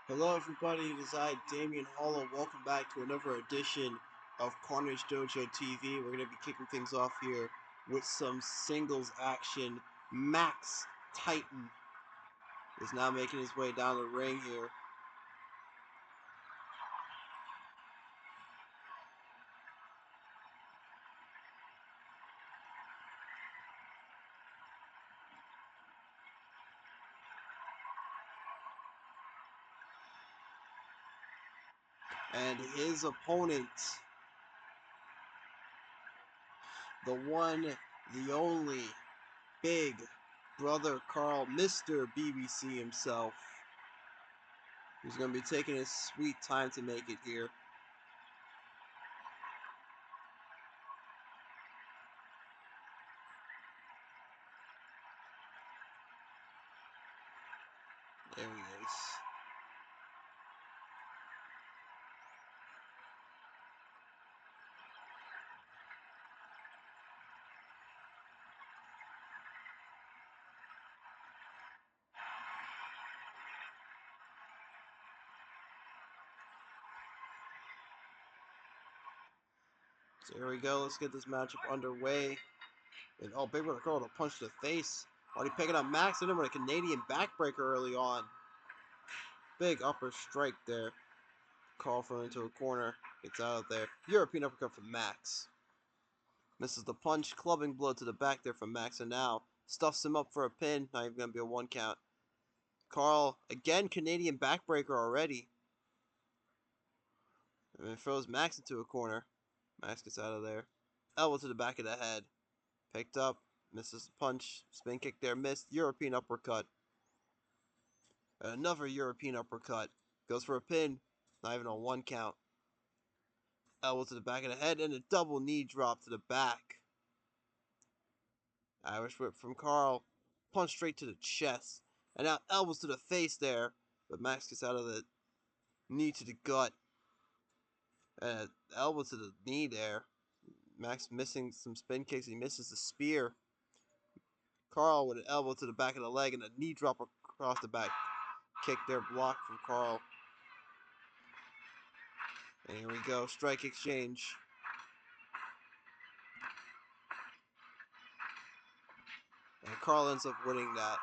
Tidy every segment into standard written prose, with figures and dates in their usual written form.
Hello everybody, it is I, Damian Hollow. Welcome back to another edition of Carnage Dojo TV. We're going to be kicking things off here with some singles action. Max Titan is now making his way down the ring here. And his opponent, the one, the only, Big Brother Carl, Mr. BBC himself, who's going to be taking his sweet time to make it here. There he is. So here we go. Let's get this matchup underway. And Big Brother Carl with a punch to the face. Already picking up Max in him with a Canadian backbreaker early on. Big upper strike there. Carl from into a corner. Gets out of there. European uppercut from Max. Misses the punch. Clubbing blow to the back there from Max. And now stuffs him up for a pin. Not even going to be a 1 count. Carl, again, Canadian backbreaker already. And then throws Max into a corner. Max gets out of there. Elbow to the back of the head. Picked up. Misses the punch. Spin kick there. Missed. European uppercut. Another European uppercut. Goes for a pin. Not even on 1 count. Elbow to the back of the head and a double knee drop to the back. Irish whip from Carl. Punch straight to the chest. And now elbows to the face there. But Max gets out of the knee to the gut. And elbow to the knee there. Max missing some spin kicks. He misses the spear. Carl with an elbow to the back of the leg and a knee drop across the back. Kick there blocked from Carl. And here we go. Strike exchange. And Carl ends up winning that.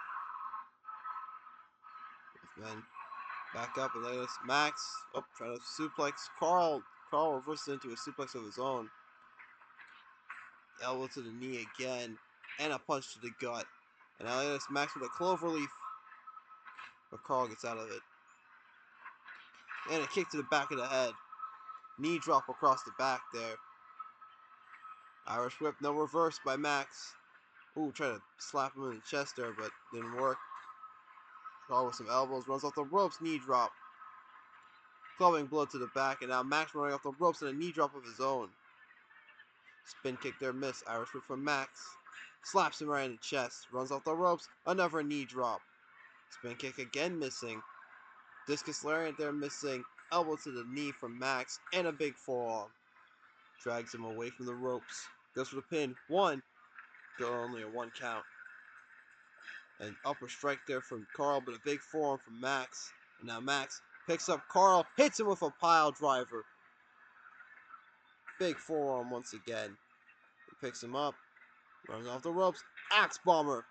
Then back up and let us Max. Oh, trying to suplex Carl. Carl reverses into a suplex of his own. Elbow to the knee again. And a punch to the gut. And now let us Max with a cloverleaf. But Carl gets out of it. And a kick to the back of the head. Knee drop across the back there. Irish whip, no reverse by Max. Ooh, try to slap him in the chest there, but didn't work. Carl with some elbows, runs off the ropes, knee drop. Clubbing blow to the back, and now Max running off the ropes and a knee drop of his own. Spin kick there, miss. Irish whip from Max. Slaps him right in the chest. Runs off the ropes, another knee drop. Spin kick again missing. Discus lariat there missing. Elbow to the knee from Max, and a big forearm. Drags him away from the ropes. Goes for the pin. 1. Go only a 1 count. An upper strike there from Carl, but a big forearm from Max. And now Max picks up Carl, hits him with a pile driver. Big forearm once again. He picks him up, runs off the ropes. Axe bomber.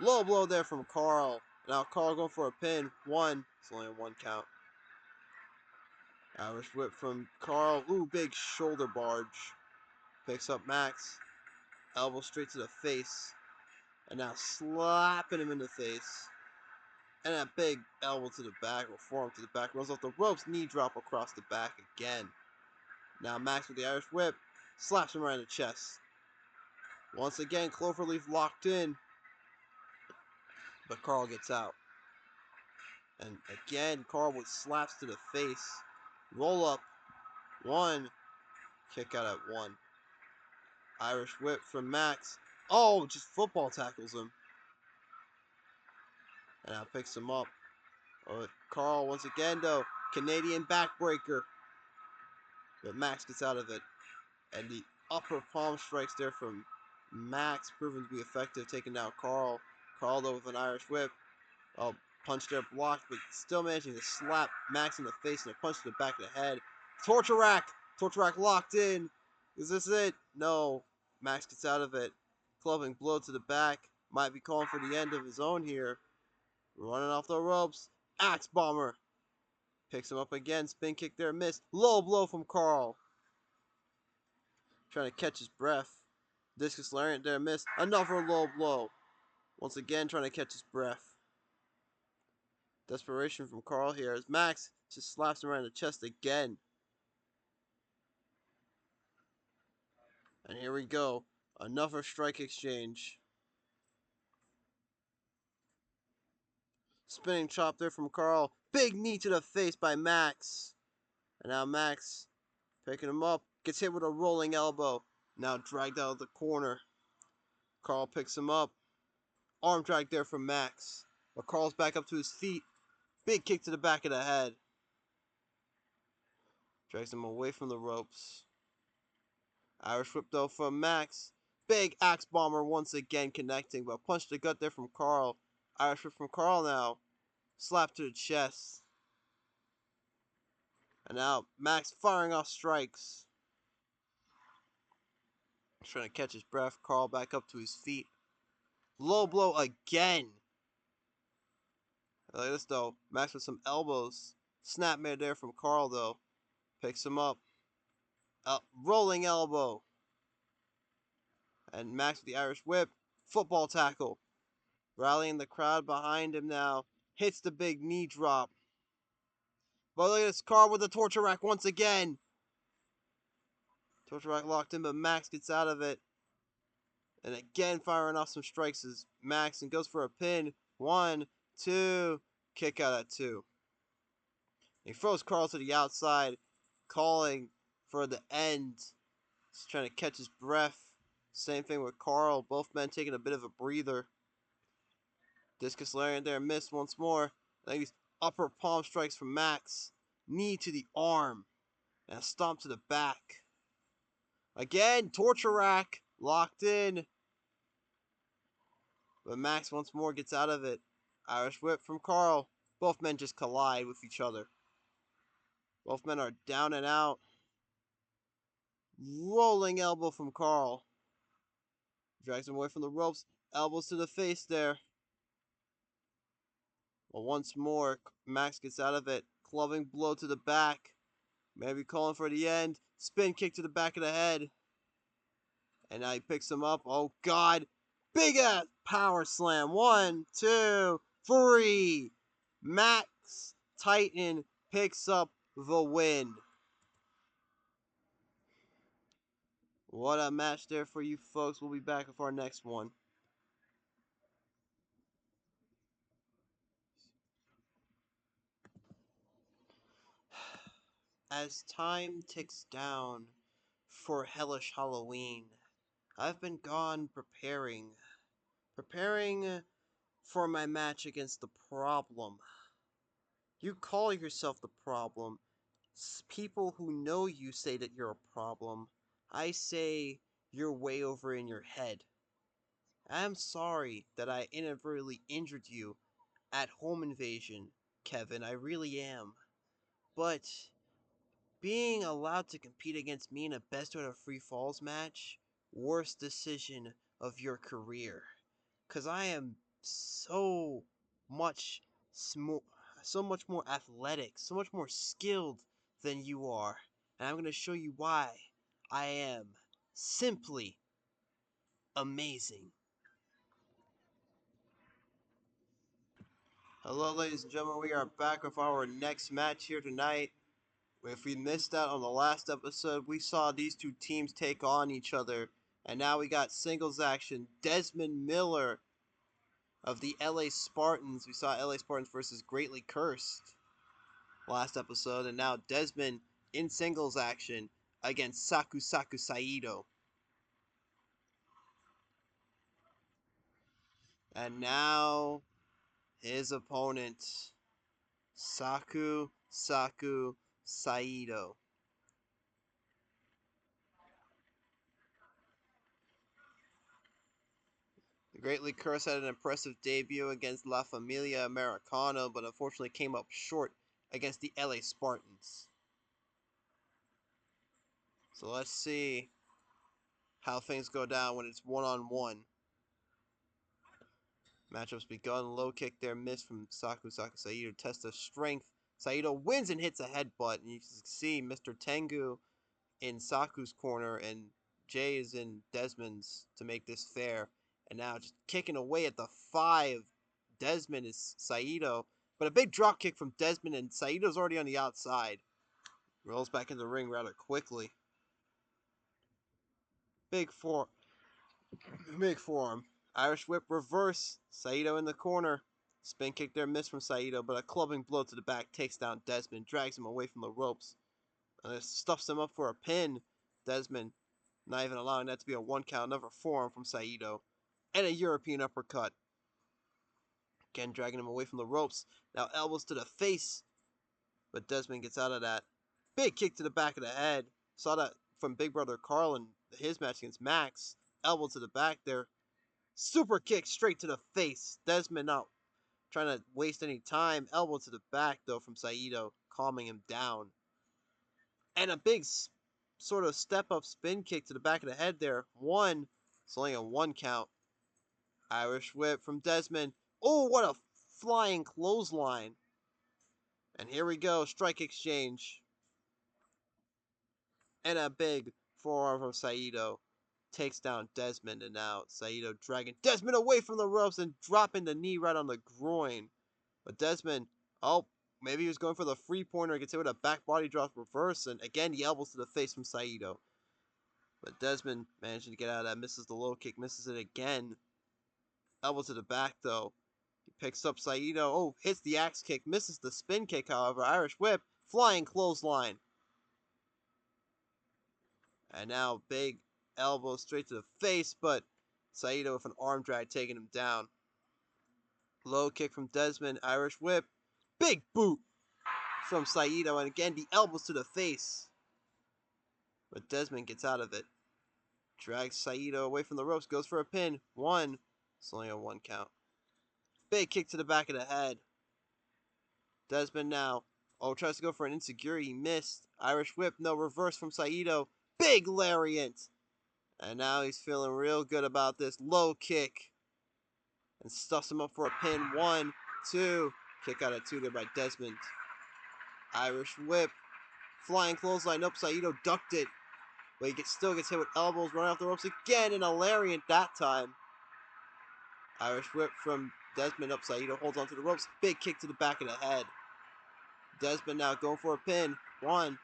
Low blow there from Carl. Now Carl going for a pin. 1. It's only a 1 count. Irish whip from Carl. Ooh, big shoulder barge. Picks up Max. Elbow straight to the face. And now slapping him in the face. And a big elbow to the back, or forearm to the back. Runs off the ropes, knee drop across the back again. Now Max with the Irish whip. Slaps him right in the chest. Once again, Cloverleaf locked in. But Carl gets out. And again, Carl with slaps to the face. Roll up. 1. Kick out at 1. Irish whip from Max. Oh, just football tackles him. And now picks him up. Carl once again though. Canadian backbreaker. But Max gets out of it. And the upper palm strikes there from Max, proven to be effective, taking down Carl. Carl though with an Irish whip. Oh, Punch there blocked, but still managing to slap Max in the face and a punch to the back of the head. Torture rack! Torture rack locked in! Is this it? No. Max gets out of it. Clubbing blow to the back. Might be calling for the end of his own here. Running off the ropes. Axe bomber. Picks him up again. Spin kick there, miss. Low blow from Carl. Trying to catch his breath. Discus lariat there, miss. Another low blow. Once again, trying to catch his breath. Desperation from Carl here as Max just slaps him right in the chest again. And here we go. Another strike exchange. Spinning chop there from Carl. Big knee to the face by Max. And now Max picking him up. Gets hit with a rolling elbow. Now dragged out of the corner. Carl picks him up. Arm drag there from Max. But Carl's back up to his feet. Big kick to the back of the head. Drags him away from the ropes. Irish whip though from Max. Big axe bomber once again connecting, but punch to the gut there from Carl. Irish whip from Carl now. Slap to the chest. And now Max firing off strikes. Trying to catch his breath. Carl back up to his feet. Low blow again. Like this though. Max with some elbows. Snapmare there from Carl though. Picks him up. Rolling elbow. And Max with the Irish whip. Football tackle. Rallying the crowd behind him now. Hits the big knee drop. But look at this, Carl with the torture rack once again. Torture rack locked in, but Max gets out of it. And again firing off some strikes as Max and goes for a pin. 1, 2. Kick out at 2. He throws Carl to the outside, calling for the end. He's trying to catch his breath. Same thing with Carl. Both men taking a bit of a breather. Discus lariat there, missed once more. Then these upper palm strikes from Max. Knee to the arm. And a stomp to the back. Again, torture rack. Locked in. But Max once more gets out of it. Irish whip from Carl. Both men just collide with each other. Both men are down and out. Rolling elbow from Carl. Drags him away from the ropes. Elbows to the face there. Well, once more, Max gets out of it. Clubbing blow to the back. Maybe calling for the end. Spin kick to the back of the head. And now he picks him up. Oh, God. Big ass power slam. 1, 2, 3. Max Titan picks up the win. What a match there for you folks. We'll be back with our next one. As time ticks down for Hellish Halloween, I've been gone preparing for my match against the Problem. You call yourself the Problem. People who know you say that you're a problem. I say you're way over in your head. I'm sorry that I inadvertently injured you at Home Invasion, Kevin. I really am. But being allowed to compete against me in a best out of free falls match, worst decision of your career. Cause I am so much so much more athletic, so much more skilled than you are. And I'm gonna show you why I am simply amazing. Hello ladies and gentlemen, we are back with our next match here tonight. If we missed out on the last episode, we saw these two teams take on each other. And now we got singles action. Desmond Miller of the L.A. Spartans. We saw L.A. Spartans versus Greatly Cursed last episode. And now Desmond in singles action against Saku Saito. And now his opponent, Saku Saito. The Great League Curse had an impressive debut against La Familia Americano, but unfortunately came up short against the LA Spartans. So let's see how things go down when it's one-on-one. Matchups begun. Low kick there, missed from Saku. Saito tests their strength. Saito wins and hits a headbutt. And you can see Mr. Tengu in Saku's corner, and Jay is in Desmond's to make this fair. And now just kicking away at the 5. Desmond is Saito. But a big drop kick from Desmond, and Saito's already on the outside. Rolls back into the ring rather quickly. Big forearm. Irish whip reverse. Saito in the corner. Spin kick there, miss from Saito, but a clubbing blow to the back takes down Desmond, drags him away from the ropes. And stuffs him up for a pin. Desmond not even allowing that to be a 1 count. Another forearm from Saito. And a European uppercut. Again, dragging him away from the ropes. Now elbows to the face. But Desmond gets out of that. Big kick to the back of the head. Saw that from Big Brother Carl in his match against Max. Elbow to the back there. Super kick straight to the face. Desmond not trying to waste any time. Elbow to the back, though, from Saito, calming him down. And a big sort of step-up spin kick to the back of the head there. It's only a 1 count. Irish whip from Desmond. Oh, what a flying clothesline. And here we go, strike exchange. And a big forearm from Saito. Takes down Desmond, and now Saito dragging Desmond away from the ropes and dropping the knee right on the groin. But Desmond, maybe he was going for the 3-pointer. Gets hit with a back body drop reverse, and again the elbows to the face from Saito. But Desmond managing to get out of that, misses the low kick, misses it again. Elbow to the back though. He picks up Saito. Hits the axe kick, misses the spin kick, however. Irish whip, flying clothesline. And now big elbow straight to the face, but Saito with an arm drag taking him down. Low kick from Desmond, Irish whip, big boot from Saito, and again the elbows to the face. But Desmond gets out of it. Drags Saito away from the ropes, goes for a pin. 1. It's only a 1 count. Big kick to the back of the head. Desmond now. Tries to go for an insecurity. He missed. Irish whip, no reverse from Saito. Big lariat. And now he's feeling real good about this. Low kick. And stuffs him up for a pin. 1, 2. Kick out of 2 there by Desmond. Irish whip. Flying clothesline. Nope, Saito ducked it. But he still gets hit with elbows, running off the ropes again, and a lariat that time. Irish whip from Desmond up. Saito holds onto the ropes. Big kick to the back of the head. Desmond now going for a pin. 1,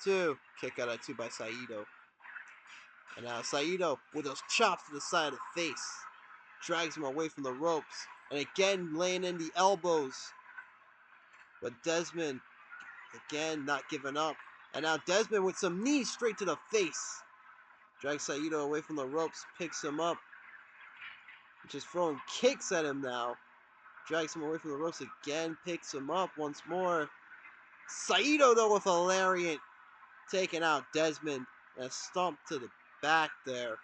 2. Kick out at 2 by Saito. And now Saito with those chops to the side of the face. Drags him away from the ropes. And again laying in the elbows. But Desmond, again, not giving up. And now Desmond with some knees straight to the face. Drags Saito away from the ropes. Picks him up. Just throwing kicks at him now. Drags him away from the ropes again. Picks him up once more. Saito, though, with a lariat. Taking out Desmond. And a stomp to the back there.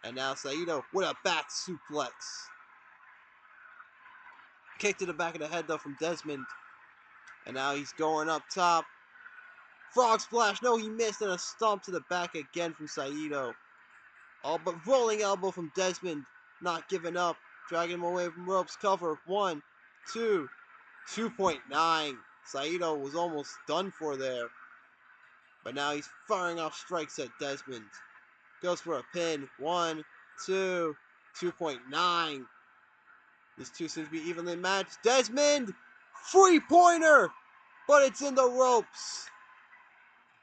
And now Saito with a back suplex. Kick to the back of the head, though, from Desmond. And now he's going up top. Frog splash. No, he missed. And a stomp to the back again from Saito. But rolling elbow from Desmond. Not giving up. Dragging him away from ropes. Cover. 1, 2. 2.9. Saito was almost done for there. But now he's firing off strikes at Desmond. Goes for a pin. 1, 2. 2.9. These two seem to be evenly matched. Desmond! 3-pointer! But it's in the ropes.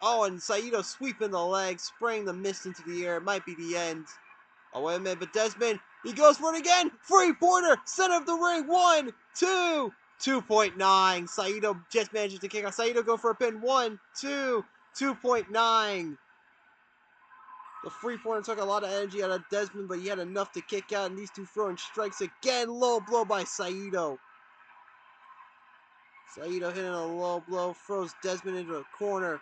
And Saito sweeping the leg, spraying the mist into the air. It might be the end. Wait a minute, but Desmond, he goes for it again. 3-pointer, center of the ring. 1, 2, 2.9. Saito just manages to kick out. Saito go for a pin. 1, 2, 2.9. The 3-pointer took a lot of energy out of Desmond, but he had enough to kick out. And these two throwing strikes again. Low blow by Saito. Saito hitting a low blow, throws Desmond into a corner.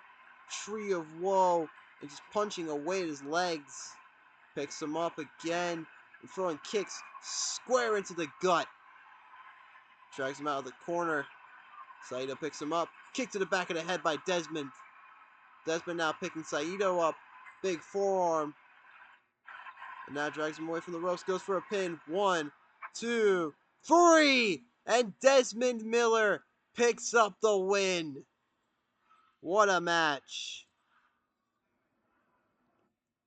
Tree of woe, and just punching away at his legs. Picks him up again. and throwing kicks square into the gut. Drags him out of the corner. Saito picks him up. Kick to the back of the head by Desmond. Desmond now picking Saito up. Big forearm. And now drags him away from the ropes. Goes for a pin. 1, 2, 3! And Desmond Miller picks up the win. What a match.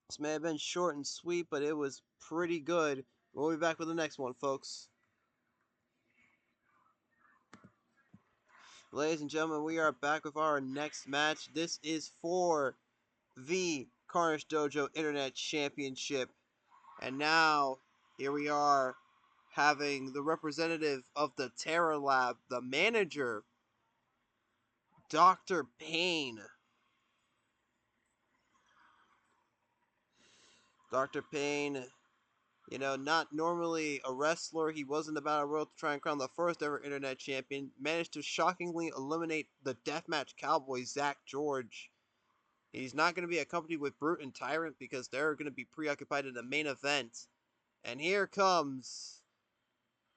This may have been short and sweet, but it was pretty good. We'll be back with the next one, folks. Ladies and gentlemen, we are back with our next match. This is for the Carnage Dojo Internet Championship. And now, here we are, having the representative of the Terror Lab, the manager, Dr. Payne. Dr. Payne, you know, not normally a wrestler. He wasn't about a world to try and crown the first ever internet champion. Managed to shockingly eliminate the Deathmatch Cowboy, Zach George. He's not going to be accompanied with Brute and Tyrant because they're going to be preoccupied in the main event. And here comes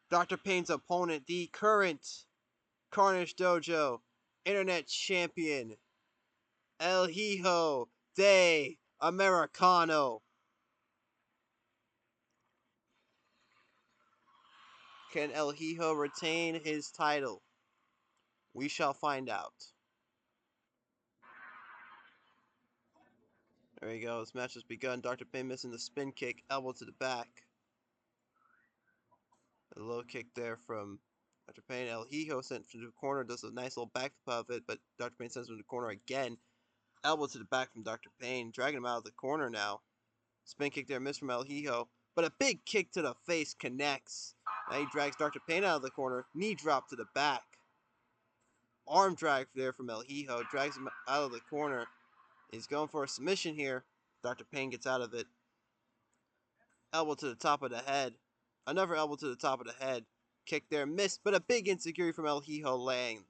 Dr. Payne's opponent, the current Carnage Dojo Internet Champion, El Hijo de Americano. Can El Hijo retain his title? We shall find out. There you go. This match has begun. Dr. Payne missing the spin kick, elbow to the back. A low kick there from Dr. Payne. El Hijo sent from the corner, does a nice little back of it, but Dr. Payne sends him to the corner again. Elbow to the back from Dr. Payne, dragging him out of the corner now. Spin kick there, miss from El Hijo, but a big kick to the face connects. Now he drags Dr. Payne out of the corner, knee drop to the back. Arm drag there from El Hijo, drags him out of the corner. He's going for a submission here. Dr. Payne gets out of it. Elbow to the top of the head. Another elbow to the top of the head. Kick there, missed, but a big insecurity from El Hijo lands.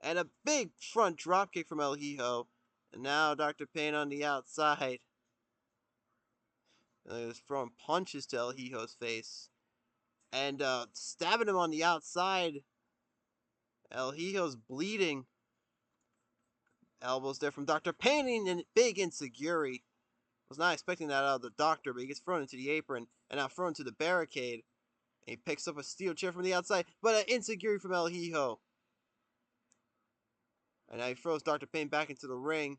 And a big front drop kick from El Hijo. And now Dr. Payne on the outside. He's throwing punches to El Hijo's face. And stabbing him on the outside. El Hijo's bleeding. Elbows there from Dr. Payne and big insecurity. Was not expecting that out of the doctor, but he gets thrown into the apron and now thrown to the barricade. And he picks up a steel chair from the outside, but an insecurity from El Hijo. And now he throws Dr. Payne back into the ring.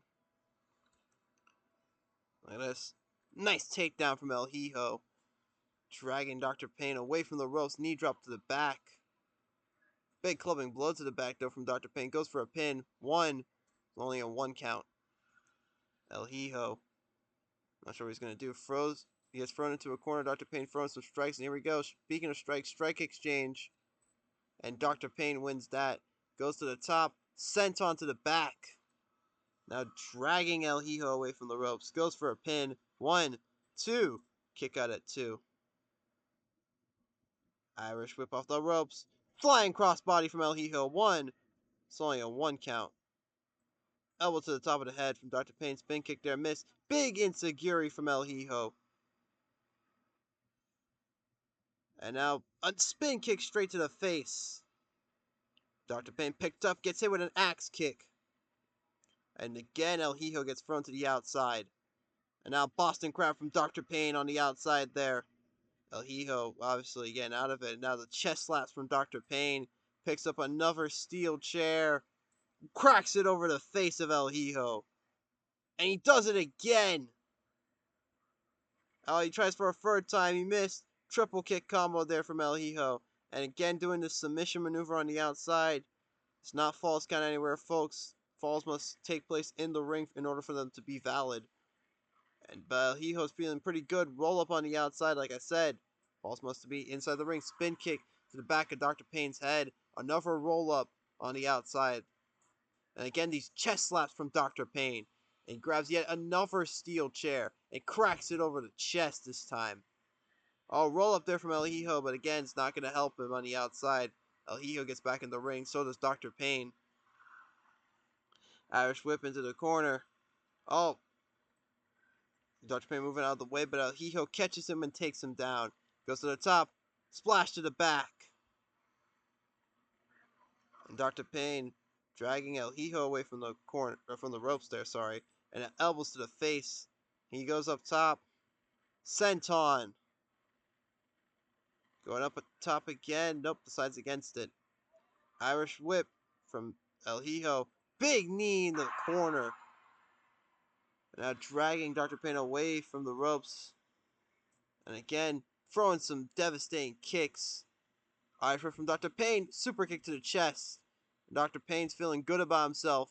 Look at this. Nice takedown from El Hijo. Dragging Dr. Payne away from the ropes, knee drop to the back. Big clubbing blow to the back though from Dr. Payne. Goes for a pin. 1. Only a 1 count. El Hijo. Not sure what he's going to do. He gets thrown into a corner. Dr. Payne throws some strikes. And here we go. Speaking of strikes, strike exchange. And Dr. Payne wins that. Goes to the top. Sent onto the back. Now dragging El Hijo away from the ropes. Goes for a pin. 1, 2. Kick out at 2. Irish whip off the ropes. Flying crossbody from El Hijo. 1. It's only a 1 count. Elbow to the top of the head from Dr. Payne. Spin kick there. Miss. Big insecurity from El Hijo. And now a spin kick straight to the face. Dr. Payne picked up. Gets hit with an axe kick. And again El Hijo gets thrown to the outside. And now Boston Crab from Dr. Payne on the outside there. El Hijo obviously getting out of it. And now the chest slaps from Dr. Payne. Picks up another steel chair. Cracks it over the face of El Hijo. And he does it again. Oh, he tries for a third time. He missed. Triple kick combo there from El Hijo. And again doing the submission maneuver on the outside. It's not falls count anywhere, folks. Falls must take place in the ring in order for them to be valid. And El Hijo's feeling pretty good. Roll up on the outside, like I said. Falls must be inside the ring. Spin kick to the back of Dr. Payne's head. Another roll up on the outside. And again, these chest slaps from Dr. Payne. And grabs yet another steel chair. And cracks it over the chest this time. Oh, roll up there from El Hijo, but again, it's not going to help him on the outside. El Hijo gets back in the ring. So does Dr. Payne. Irish whip into the corner. Oh. Dr. Payne moving out of the way, but Hijo catches him and takes him down. Goes to the top, splash to the back. And Dr. Payne dragging Hijo away from the corner, or from the ropes there, sorry. And elbows to the face. He goes up top. Senton. Going up at top again. Nope, decides against it. Irish whip from Hijo. Big knee in the corner. Now dragging Dr. Payne away from the ropes. And again, throwing some devastating kicks. Irish whip from Dr. Payne. Super kick to the chest. Dr. Payne's feeling good about himself.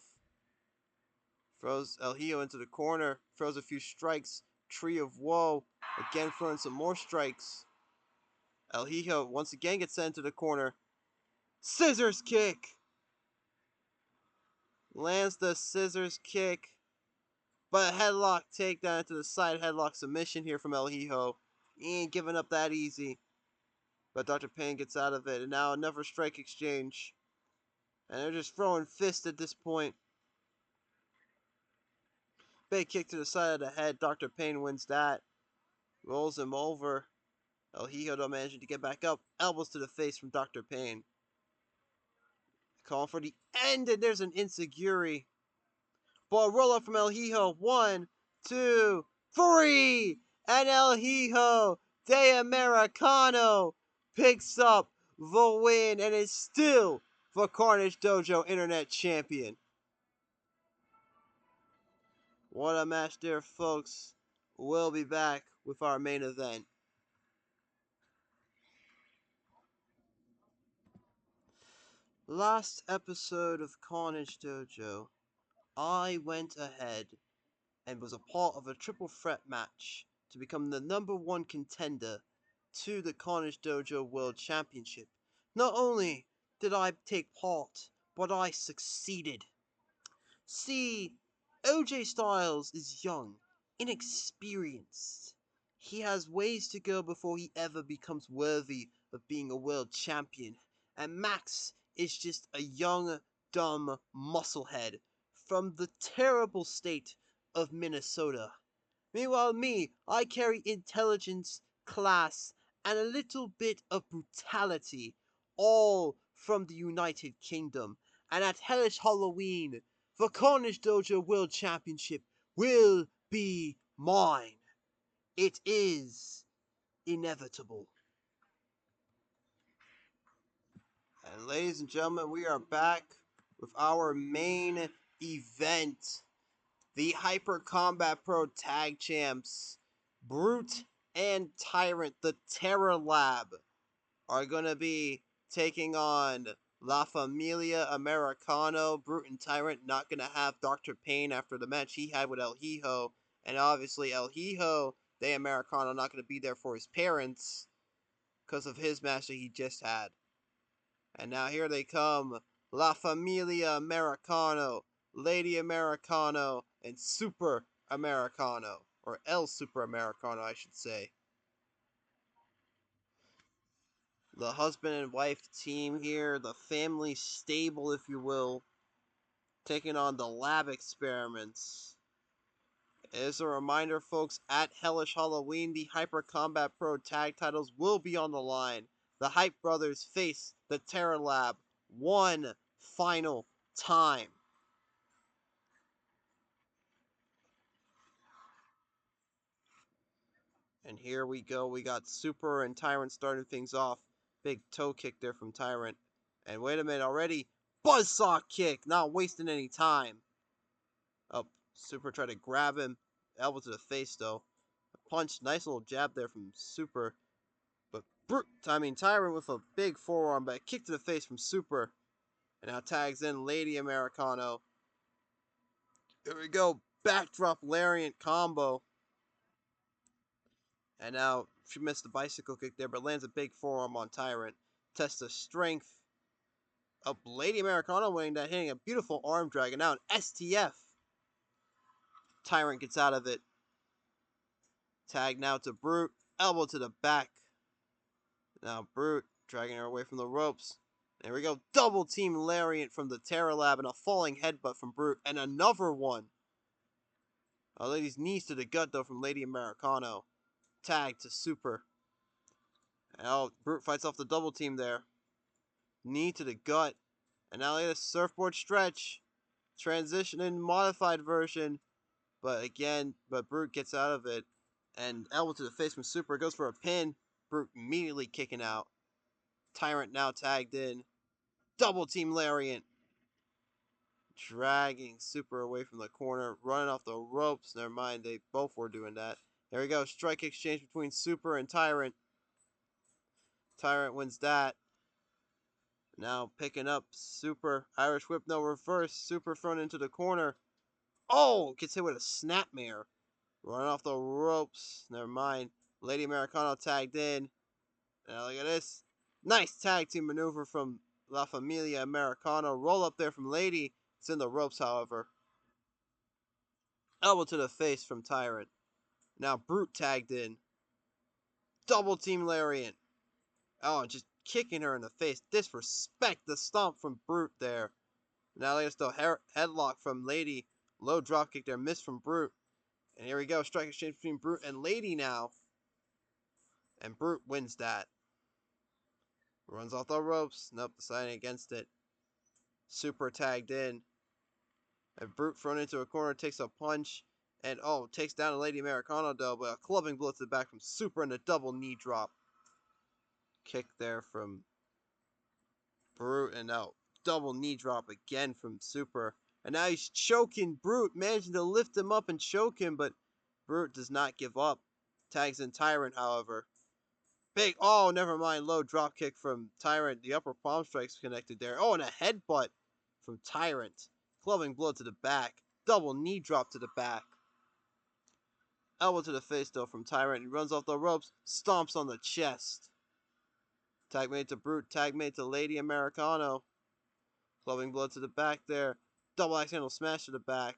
Throws Hijo into the corner. Throws a few strikes. Tree of Woe. Again throwing some more strikes. Hijo once again gets sent into the corner. Scissors kick! Lands the scissors kick. But a headlock takedown into the side headlock submission here from Hijo. He ain't giving up that easy. But Dr. Payne gets out of it. And now another strike exchange. And they're just throwing fists at this point. Big kick to the side of the head. Dr. Payne wins that. Rolls him over. Hijo don't manage to get back up. Elbows to the face from Dr. Payne. Calling for the end. And there's an Inseguri. Ball roll up from Hijo. 1, 2, 3. And Hijo de Americano picks up the win and is still the Carnage Dojo Internet Champion. What a match there, folks. We'll be back with our main event. Last episode of Carnage Dojo, I went ahead and was a part of a triple threat match to become the #1 contender to the Carnage Dojo World Championship. Not only did I take part, but I succeeded. See, OJ Styles is young, inexperienced. He has ways to go before he ever becomes worthy of being a world champion. And Max is just a young, dumb musclehead from the terrible state of Minnesota. Meanwhile, me, I carry intelligence, class, and a little bit of brutality, all from the United Kingdom. And at Hellish Halloween, the Carnage Dojo World Championship will be mine. It is inevitable. And ladies and gentlemen, we are back with our main event. The Hyper Combat Pro Tag Champs, Brute and Tyrant, the Terror Lab, are going to be taking on La Familia Americano. Brute and Tyrant not going to have Dr. Payne after the match he had with El Hijo. And obviously El Hijo de Americano not going to be there for his parents because of his match that he just had. And now here they come. La Familia Americano, Lady Americano, and Super Americano. Or El Super Americano, I should say. The husband and wife team here, the family stable, if you will, taking on the lab experiments. As a reminder, folks, at Hellish Halloween, the Hyper Combat Pro tag titles will be on the line. The Hype Brothers face the Terror Lab one final time. And here we go. We got Super and Tyrant starting things off. Big toe kick there from Tyrant. And wait a minute already. Buzzsaw kick. Not wasting any time. Oh, Super tried to grab him. Elbow to the face though. A punch. Nice little jab there from Super. But Tyrant with a big forearm. But a kick to the face from Super. And now tags in Lady Americano. Here we go. Backdrop lariat combo. And now she missed the bicycle kick there, but lands a big forearm on Tyrant. Tests the strength of Lady Americano winning that, hitting a beautiful arm drag. And now an STF. Tyrant gets out of it. Tag now to Brute. Elbow to the back. Now Brute dragging her away from the ropes. There we go. Double team lariat from the Terror Lab and a falling headbutt from Brute. And another one. Lady's knees to the gut, though, from Lady Americano. Tag to Super. And Brute fights off the double team there. Knee to the gut. And now they get a surfboard stretch. Transition in modified version. But Brute gets out of it. And elbow to the face from Super. Goes for a pin. Brute immediately kicking out. Tyrant now tagged in. Double team lariat. Dragging Super away from the corner. Running off the ropes. Never mind, they both were doing that. There we go. Strike exchange between Super and Tyrant. Tyrant wins that. Now picking up Super. Irish whip, no reverse. Super thrown into the corner. Oh! Gets hit with a snapmare. Running off the ropes. Never mind. Lady Americano tagged in. Now look at this. Nice tag team maneuver from La Familia Americano. Roll up there from Lady. It's in the ropes, however. Elbow to the face from Tyrant. Now Brute tagged in. Double team lariat. Oh, just kicking her in the face. Disrespect the stomp from Brute there. Now there's the headlock from Lady. Low dropkick there. Miss from Brute. And here we go. Strike exchange between Brute and Lady now. And Brute wins that. Runs off the ropes. Nope, deciding against it. Super tagged in. And Brute thrown into a corner. Takes a punch. And takes down a Lady Americano though. But a clubbing blow to the back from Super and a double knee drop. Kick there from Brute. And now double knee drop again from Super. And now he's choking Brute, managing to lift him up and choke him, but Brute does not give up. Tags in Tyrant, however. Big, never mind, low drop kick from Tyrant. The upper palm strike's connected there. And a headbutt from Tyrant. Clubbing blow to the back. Double knee drop to the back. Elbow to the face, though, from Tyrant. He runs off the ropes, stomps on the chest. Tag made to Brute, tag made to Lady Americano. Clubbing blow to the back there. Double axe handle smash to the back.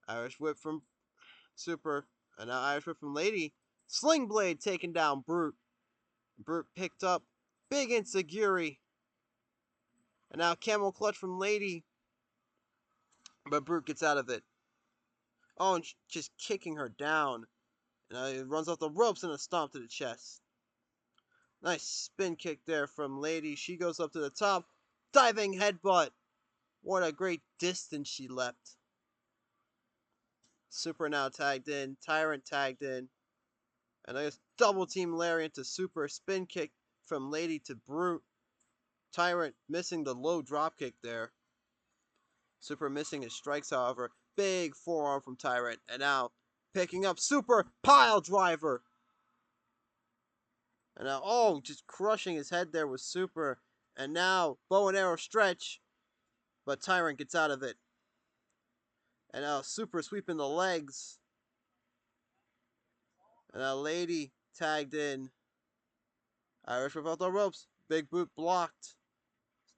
Irish whip from Super. And now Irish whip from Lady. Sling blade taking down Brute. Brute picked up. Big Inseguri. And now camel clutch from Lady. But Brute gets out of it. And just kicking her down. And he runs off the ropes and a stomp to the chest. Nice spin kick there from Lady. She goes up to the top. Diving headbutt. What a great distance she leapt. Super now tagged in. Tyrant tagged in. And I guess double team lariat to Super. Spin kick from Lady to Brute. Tyrant missing the low drop kick there. Super missing his strikes, however. Big forearm from Tyrant. And now picking up Super. Pile driver. And now, just crushing his head there with Super. And now bow and arrow stretch. But Tyrant gets out of it. And now Super sweeping the legs. And now Lady tagged in. Irish whip out the ropes. Big boot blocked.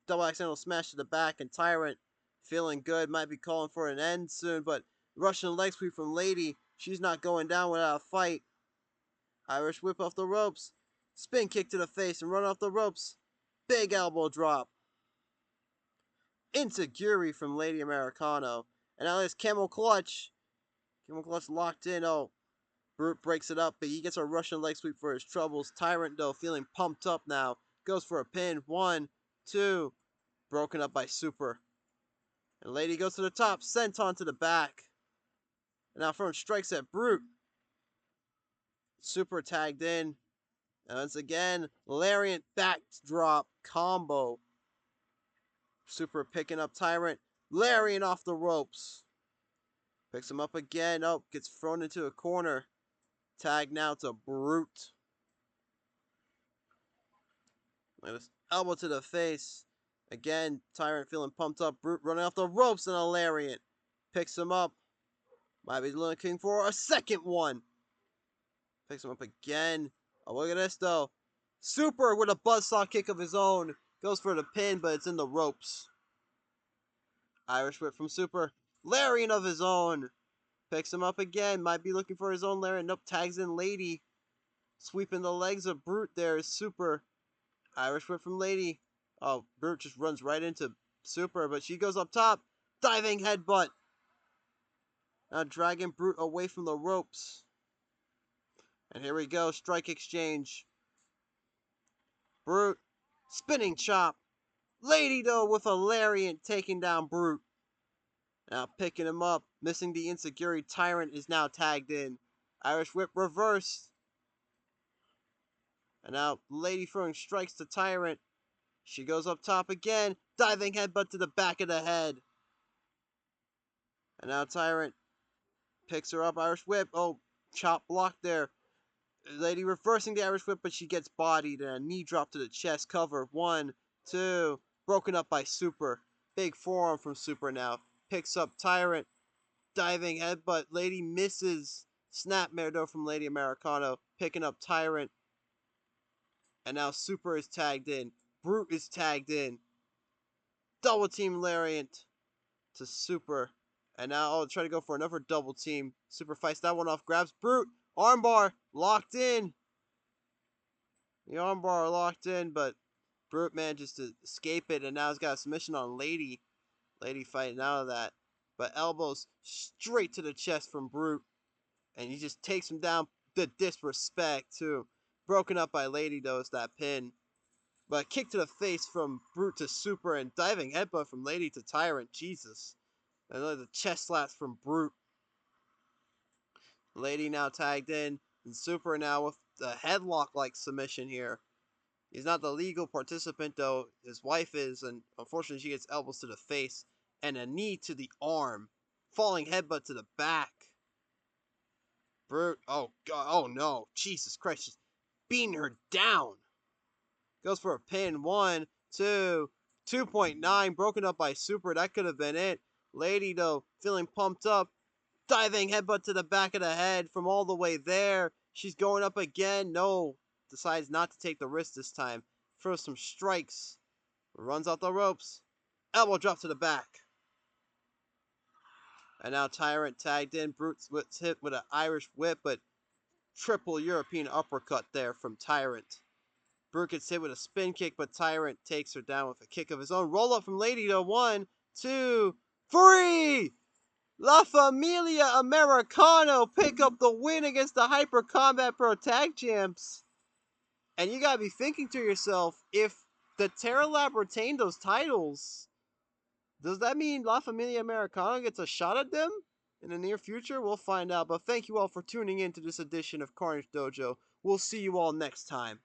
Double axe handle smash to the back. And Tyrant feeling good. Might be calling for an end soon. But Russian leg sweep from Lady. She's not going down without a fight. Irish whip off the ropes. Spin kick to the face and run off the ropes. Big elbow drop. Inseguri from Lady Americano. And now there's camel clutch. Camel clutch locked in. Brute breaks it up, but he gets a Russian leg sweep for his troubles. Tyrant, though, feeling pumped up now. Goes for a pin. 1, 2. Broken up by Super. And Lady goes to the top. Senton to the back. And now front strikes at Brute. Super tagged in. And once again, lariat backdrop combo. Super picking up Tyrant. Lariat off the ropes. Picks him up again. Gets thrown into a corner. Tag now to Brute. Elbow to the face. Again, Tyrant feeling pumped up. Brute running off the ropes and a lariat. Picks him up. Might be looking for a second one. Picks him up again. Look at this, though. Super with a buzzsaw kick of his own. Goes for the pin, but it's in the ropes. Irish whip from Super. Lariat of his own. Picks him up again. Might be looking for his own lariat. Nope, tags in Lady. Sweeping the legs of Brute there is Super. Irish whip from Lady. Brute just runs right into Super, but she goes up top. Diving headbutt. Now dragging Brute away from the ropes. And here we go, strike exchange. Brute, spinning chop. Lady though with a lariat taking down Brute. Now picking him up, missing the insecurity. Tyrant is now tagged in. Irish whip reversed. And now Lady throwing strikes to Tyrant. She goes up top again. Diving headbutt to the back of the head. And now Tyrant picks her up. Irish whip. Oh, chop block there. Lady reversing the Irish whip, but she gets bodied. And a knee drop to the chest. Cover. 1, 2. Broken up by Super. Big forearm from Super now. Picks up Tyrant. Diving headbutt. Lady misses. Snapmare though from Lady Americano. Picking up Tyrant. And now Super is tagged in. Brute is tagged in. Double team lariat to Super. And now I'll try to go for another double team. Super fights that one off. Grabs Brute. Armbar. Locked in. The armbar locked in, but Brute manages to escape it. And now he's got a submission on Lady. Lady fighting out of that. But elbows straight to the chest from Brute. And he just takes him down. The disrespect, too. Broken up by Lady, though, is that pin. But a kick to the face from Brute to Super. And diving headbutt from Lady to Tyrant. Jesus. And then the chest slaps from Brute. Lady now tagged in. And Super now with the headlock-like submission here. He's not the legal participant, though. His wife is. And unfortunately, she gets elbows to the face. And a knee to the arm. Falling headbutt to the back. Brute. Oh, God. Oh, no. Jesus Christ. Just beating her down. Goes for a pin. 1, 2. 2.9. Broken up by Super. That could have been it. Lady, though, feeling pumped up. Diving headbutt to the back of the head from all the way there. She's going up again. No. Decides not to take the risk this time. Throws some strikes. Runs out the ropes. Elbow drop to the back. And now Tyrant tagged in. Brute was hit with an Irish whip, but triple European uppercut there from Tyrant. Brute gets hit with a spin kick, but Tyrant takes her down with a kick of his own. Roll up from Lady to 1, 2, 3! La Familia Americano pick up the win against the Hyper Combat Pro Tag Champs. And you gotta be thinking to yourself, if the Terra Lab retained those titles, does that mean La Familia Americano gets a shot at them in the near future? We'll find out. But thank you all for tuning in to this edition of Carnage Dojo. We'll see you all next time.